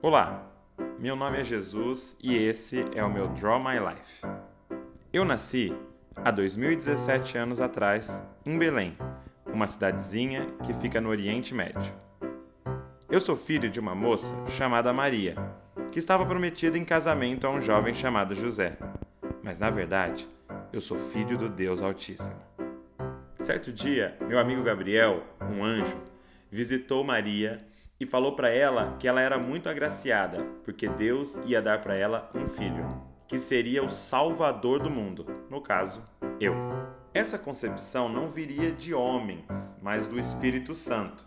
Olá, meu nome é Jesus e esse é o meu Draw My Life. Eu nasci há 2017 anos atrás em Belém, uma cidadezinha que fica no Oriente Médio. Eu sou filho de uma moça chamada Maria, que estava prometida em casamento a um jovem chamado José. Mas na verdade, eu sou filho do Deus Altíssimo. Certo dia, meu amigo Gabriel, um anjo, visitou Maria e falou para ela que ela era muito agraciada, porque Deus ia dar para ela um filho, que seria o Salvador do mundo, no caso, eu. Essa concepção não viria de homens, mas do Espírito Santo.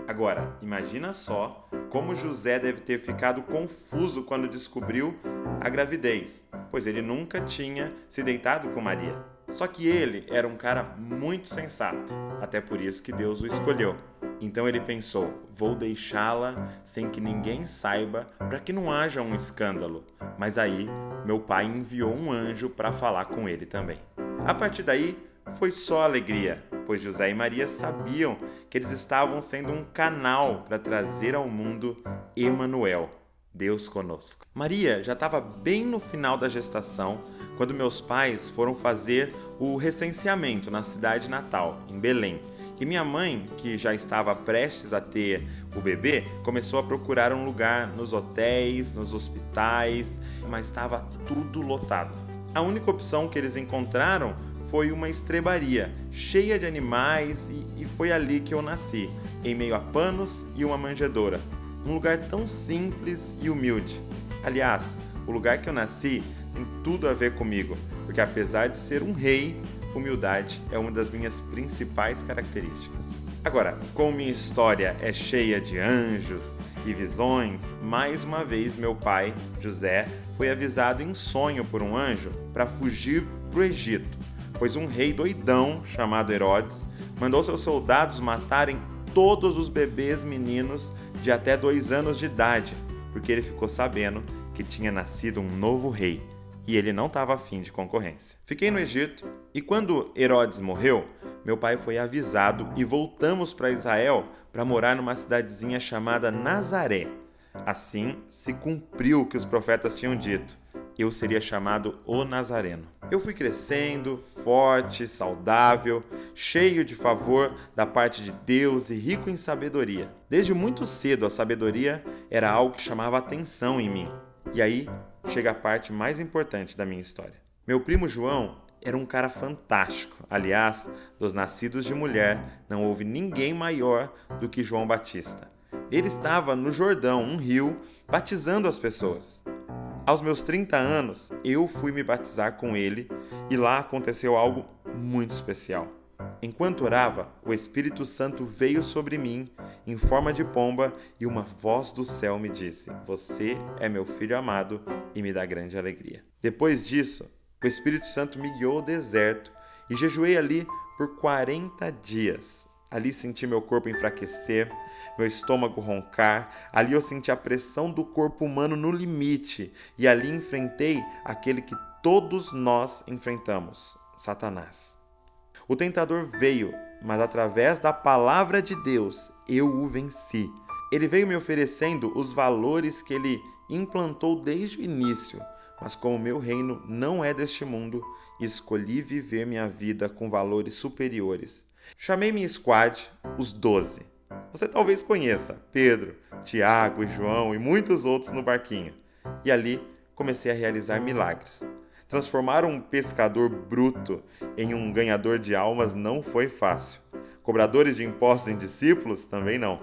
Agora, imagina só como José deve ter ficado confuso quando descobriu a gravidez, pois ele nunca tinha se deitado com Maria. Só que ele era um cara muito sensato, até por isso que Deus o escolheu. Então ele pensou, vou deixá-la sem que ninguém saiba para que não haja um escândalo. Mas aí, meu pai enviou um anjo para falar com ele também. A partir daí, foi só alegria, pois José e Maria sabiam que eles estavam sendo um canal para trazer ao mundo Emanuel, Deus conosco. Maria já estava bem no final da gestação quando meus pais foram fazer o recenseamento na cidade natal, em Belém. E minha mãe, que já estava prestes a ter o bebê, começou a procurar um lugar nos hotéis, nos hospitais, mas estava tudo lotado. A única opção que eles encontraram foi uma estrebaria, cheia de animais, e foi ali que eu nasci, em meio a panos e uma manjedoura. Um lugar tão simples e humilde. Aliás, o lugar que eu nasci tem tudo a ver comigo, porque apesar de ser um rei, humildade é uma das minhas principais características. Agora, como minha história é cheia de anjos e visões, mais uma vez meu pai, José, foi avisado em sonho por um anjo para fugir para o Egito, pois um rei doidão chamado Herodes mandou seus soldados matarem todos os bebês meninos de até 2 anos de idade, porque ele ficou sabendo que tinha nascido um novo rei e ele não estava afim de concorrência. Fiquei no Egito e quando Herodes morreu, meu pai foi avisado e voltamos para Israel para morar numa cidadezinha chamada Nazaré. Assim se cumpriu o que os profetas tinham dito. Eu seria chamado o Nazareno. Eu fui crescendo, forte, saudável, cheio de favor da parte de Deus e rico em sabedoria. Desde muito cedo a sabedoria era algo que chamava atenção em mim. E aí chega a parte mais importante da minha história. Meu primo João era um cara fantástico. Aliás, dos nascidos de mulher, não houve ninguém maior do que João Batista. Ele estava no Jordão, um rio, batizando as pessoas. Aos meus 30 anos, eu fui me batizar com ele e lá aconteceu algo muito especial. Enquanto orava, o Espírito Santo veio sobre mim em forma de pomba e uma voz do céu me disse: "Você é meu filho amado e me dá grande alegria." Depois disso, o Espírito Santo me guiou ao deserto e jejuei ali por 40 dias. Ali senti meu corpo enfraquecer, meu estômago roncar, ali eu senti a pressão do corpo humano no limite e ali enfrentei aquele que todos nós enfrentamos, Satanás. O tentador veio, mas através da palavra de Deus eu o venci. Ele veio me oferecendo os valores que ele implantou desde o início, mas como meu reino não é deste mundo, escolhi viver minha vida com valores superiores. Chamei minha squad, os 12. Você talvez conheça Pedro, Tiago e João e muitos outros no barquinho. E ali comecei a realizar milagres. Transformar um pescador bruto em um ganhador de almas não foi fácil. Cobradores de impostos em discípulos também não.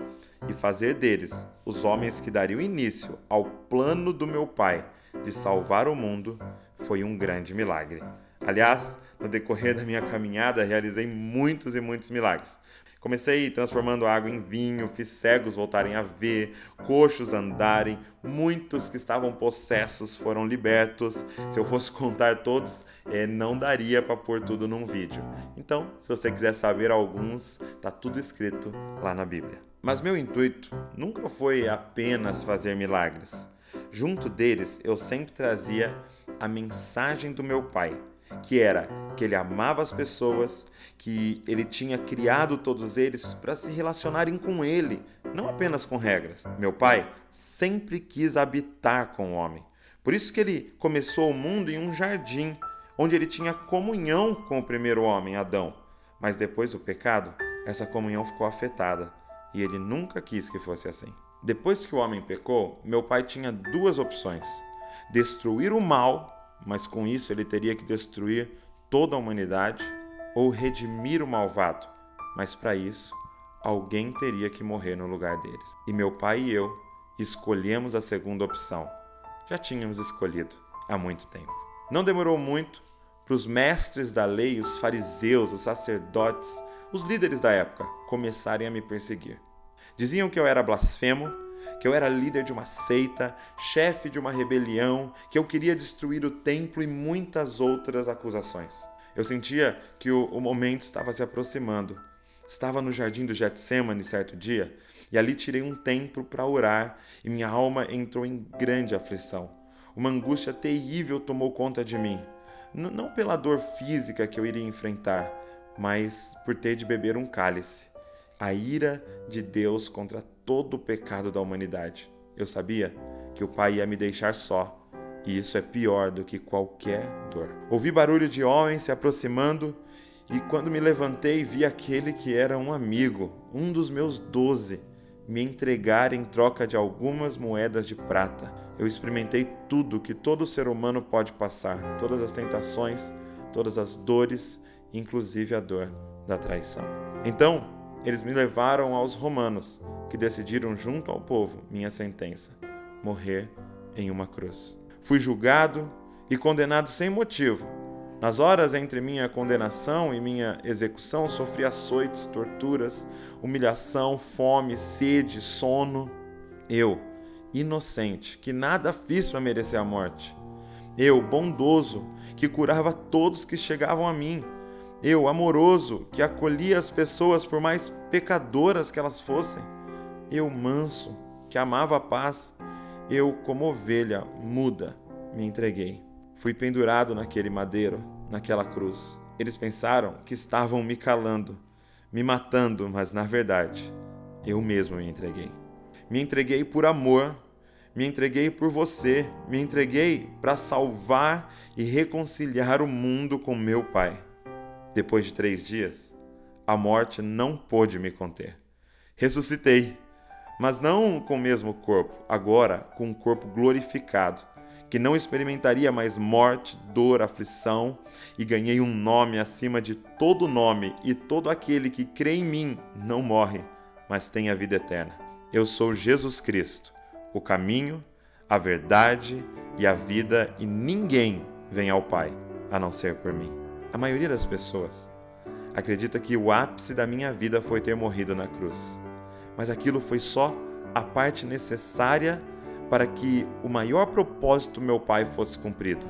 E fazer deles os homens que dariam início ao plano do meu pai de salvar o mundo foi um grande milagre. Aliás, no decorrer da minha caminhada, realizei muitos e muitos milagres. Comecei transformando água em vinho, fiz cegos voltarem a ver, coxos andarem, muitos que estavam possessos foram libertos. Se eu fosse contar todos, não daria para pôr tudo num vídeo. Então, se você quiser saber alguns, tá tudo escrito lá na Bíblia. Mas meu intuito nunca foi apenas fazer milagres. Junto deles, eu sempre trazia a mensagem do meu pai, que era que ele amava as pessoas, que ele tinha criado todos eles para se relacionarem com ele, não apenas com regras. Meu pai sempre quis habitar com o homem. Por isso que ele começou o mundo em um jardim, onde ele tinha comunhão com o primeiro homem, Adão. Mas depois do pecado, essa comunhão ficou afetada, e ele nunca quis que fosse assim. Depois que o homem pecou, meu pai tinha duas opções: destruir o mal, mas com isso ele teria que destruir toda a humanidade, ou redimir o malvado, mas para isso alguém teria que morrer no lugar deles. E meu pai e eu escolhemos a segunda opção. Já tínhamos escolhido há muito tempo. Não demorou muito para os mestres da lei, os fariseus, os sacerdotes, os líderes da época começarem a me perseguir. Diziam que eu era blasfemo, que eu era líder de uma seita, chefe de uma rebelião, que eu queria destruir o templo e muitas outras acusações. Eu sentia que o momento estava se aproximando. Estava no jardim do Getsêmani certo dia, e ali tirei um tempo para orar, e minha alma entrou em grande aflição. Uma angústia terrível tomou conta de mim. Não pela dor física que eu iria enfrentar, mas por ter de beber um cálice. A ira de Deus contra todo o pecado da humanidade. Eu sabia que o Pai ia me deixar só, e isso é pior do que qualquer dor. Ouvi barulho de homens se aproximando, e quando me levantei, vi aquele que era um amigo, um dos meus 12, me entregar em troca de algumas moedas de prata. Eu experimentei tudo que todo ser humano pode passar, todas as tentações, todas as dores, inclusive a dor da traição. Então, eles me levaram aos romanos, que decidiram junto ao povo minha sentença: morrer em uma cruz. Fui julgado e condenado sem motivo. Nas horas entre minha condenação e minha execução, sofri açoites, torturas, humilhação, fome, sede, sono. Eu, inocente, que nada fiz para merecer a morte. Eu, bondoso, que curava todos que chegavam a mim. Eu, amoroso, que acolhia as pessoas por mais pecadoras que elas fossem. Eu, manso, que amava a paz. Eu, como ovelha muda, me entreguei. Fui pendurado naquele madeiro, naquela cruz. Eles pensaram que estavam me calando, me matando, mas na verdade, eu mesmo me entreguei. Me entreguei por amor, me entreguei por você, me entreguei para salvar e reconciliar o mundo com meu Pai. Depois de 3 dias, a morte não pôde me conter. Ressuscitei, mas não com o mesmo corpo, agora com um corpo glorificado, que não experimentaria mais morte, dor, aflição, e ganhei um nome acima de todo nome, e todo aquele que crê em mim não morre, mas tem a vida eterna. Eu sou Jesus Cristo, o caminho, a verdade e a vida, e ninguém vem ao Pai a não ser por mim. A maioria das pessoas acredita que o ápice da minha vida foi ter morrido na cruz, mas aquilo foi só a parte necessária para que o maior propósito do meu Pai fosse cumprido,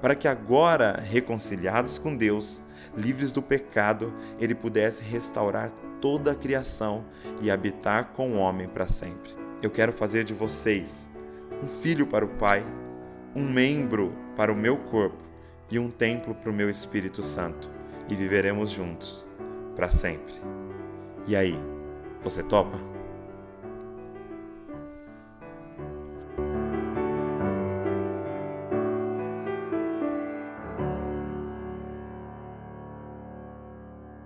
para que agora, reconciliados com Deus, livres do pecado, Ele pudesse restaurar toda a criação e habitar com o homem para sempre. Eu quero fazer de vocês um filho para o Pai, um membro para o meu corpo e um templo para o meu Espírito Santo, e viveremos juntos para sempre. E aí, você topa?